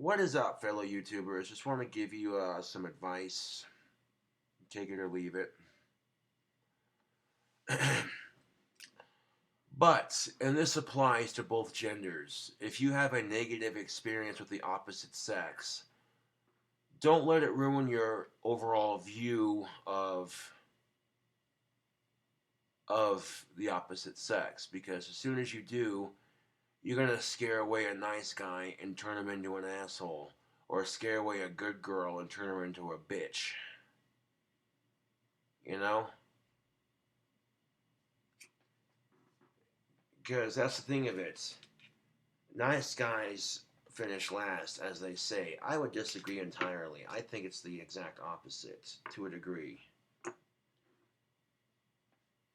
What is up, fellow YouTubers? Just want to give you some advice. Take it or leave it. But, and this applies to both genders, if you have a negative experience with the opposite sex, don't let it ruin your overall view of the opposite sex, because as soon as you do, you're going to scare away a nice guy and turn him into an asshole, or scare away a good girl and turn her into a bitch. You know? Because that's the thing of it. Nice guys finish last, as they say. I would disagree entirely. I think it's the exact opposite, to a degree.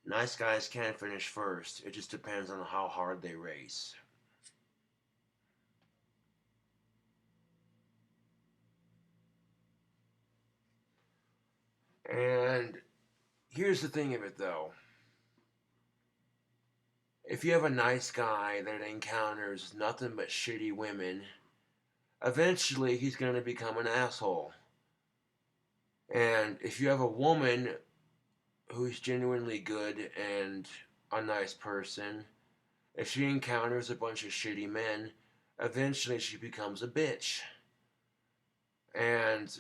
Nice guys can finish first. It just depends on how hard they race. And here's the thing of it, though. If you have a nice guy that encounters nothing but shitty women, eventually he's going to become an asshole. And if you have a woman who's genuinely good and a nice person, if she encounters a bunch of shitty men, eventually she becomes a bitch. And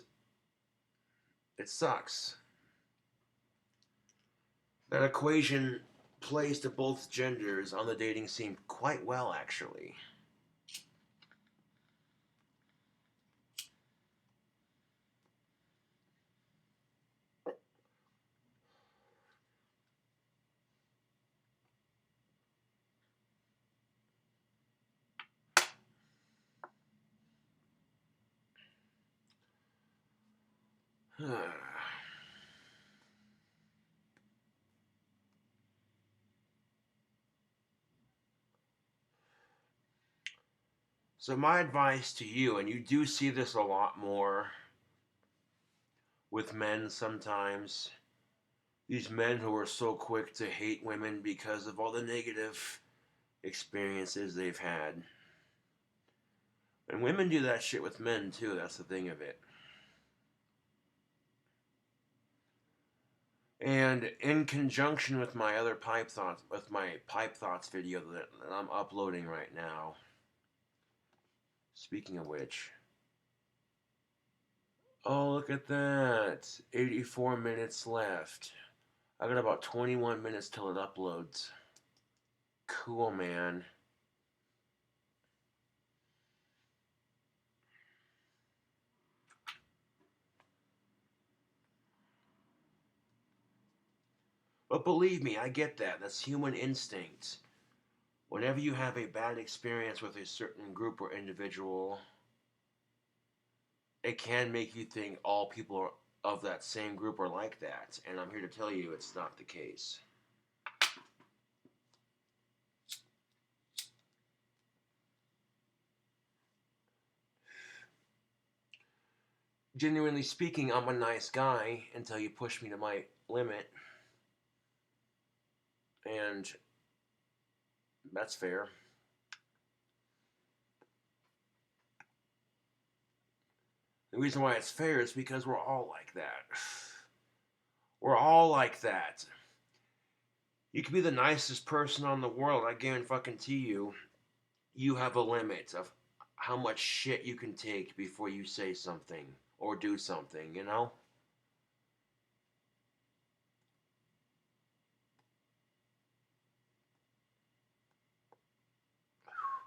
it sucks. That equation plays to both genders on the dating scene quite well, actually. So my advice to you, and you do see this a lot more with men sometimes, these men who are so quick to hate women because of all the negative experiences they've had. And women do that shit with men too, that's the thing of it. And in conjunction with my other pipe thoughts video that I'm uploading right now. Speaking of which, oh, look at that. 84 minutes left. I got about 21 minutes till it uploads. Cool, man. But believe me, I get that. That's human instinct. Whenever you have a bad experience with a certain group or individual, it can make you think all people of that same group are like that. And I'm here to tell you it's not the case. Genuinely speaking, I'm a nice guy until you push me to my limit. And that's fair. The reason why it's fair is because we're all like that. We're all like that. You can be the nicest person on the world, I guarantee you, you have a limit of how much shit you can take before you say something or do something, you know?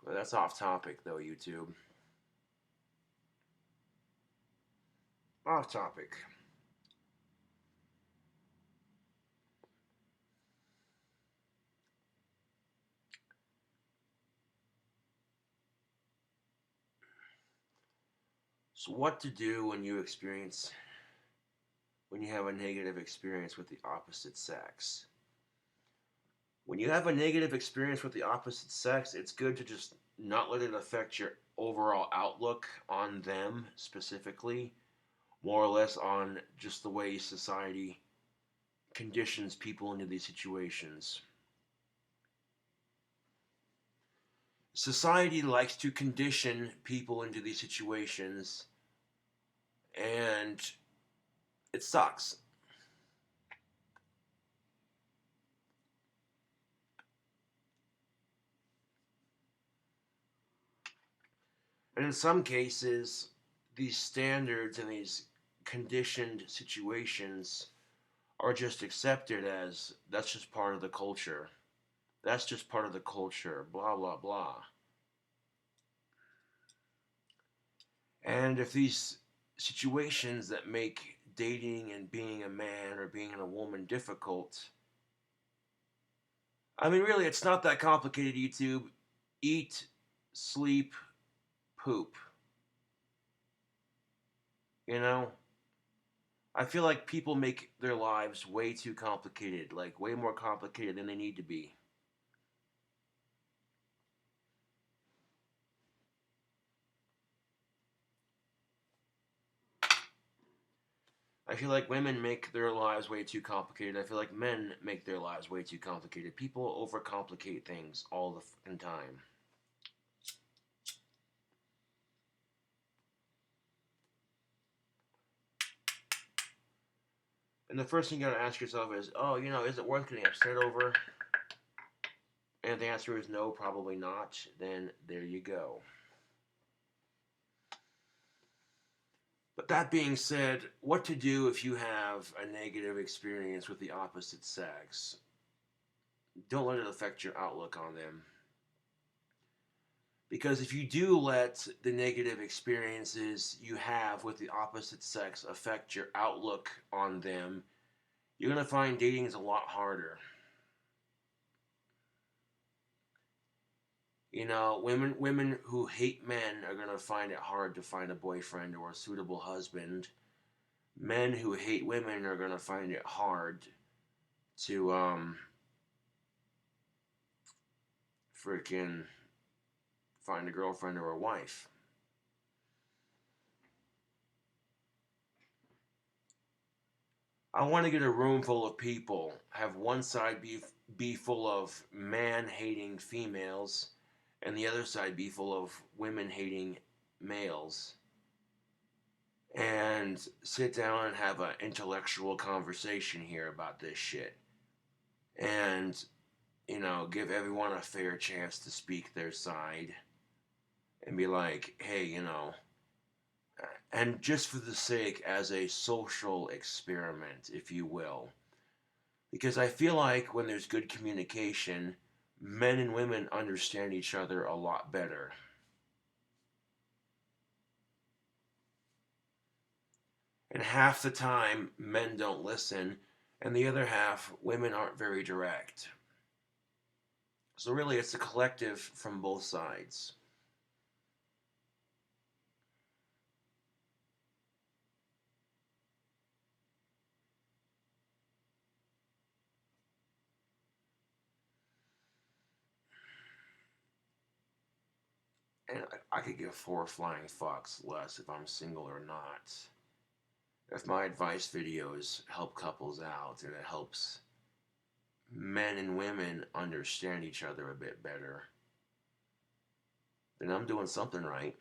But that's off topic, though, YouTube. Off topic. So what to do when you have a negative experience with the opposite sex? When you have a negative experience with the opposite sex, it's good to just not let it affect your overall outlook on them specifically, more or less on just the way society conditions people into these situations. Society likes to condition people into these situations, and it sucks. And in some cases, these standards and these conditioned situations are just accepted as that's just part of the culture. That's just part of the culture, blah, blah, blah. And if these situations that make dating and being a man or being a woman difficult, I mean, really, it's not that complicated, YouTube. Eat, sleep, poop. You know? I feel like people make their lives way too complicated, like way more complicated than they need to be. I feel like women make their lives way too complicated. I feel like men make their lives way too complicated. People overcomplicate things all the fucking time. And the first thing you gotta ask yourself is, oh, is it worth getting upset over? And if the answer is no, probably not, then there you go. But that being said, what to do if you have a negative experience with the opposite sex? Don't let it affect your outlook on them. Because if you do let the negative experiences you have with the opposite sex affect your outlook on them, you're going to find dating is a lot harder. Women who hate men are going to find it hard to find a boyfriend or a suitable husband. Men who hate women are going to find it hard to freaking find a girlfriend or a wife. I want to get a room full of people, have one side be full of man-hating females, and the other side be full of women-hating males, and sit down and have an intellectual conversation here about this shit. And, give everyone a fair chance to speak their side and be like, hey, and just for the sake as a social experiment, if you will. Because I feel like when there's good communication, men and women understand each other a lot better. And half the time, men don't listen, and the other half, women aren't very direct. So really, it's a collective from both sides. And I could give four flying fucks less if I'm single or not. If my advice videos help couples out and it helps men and women understand each other a bit better, then I'm doing something right.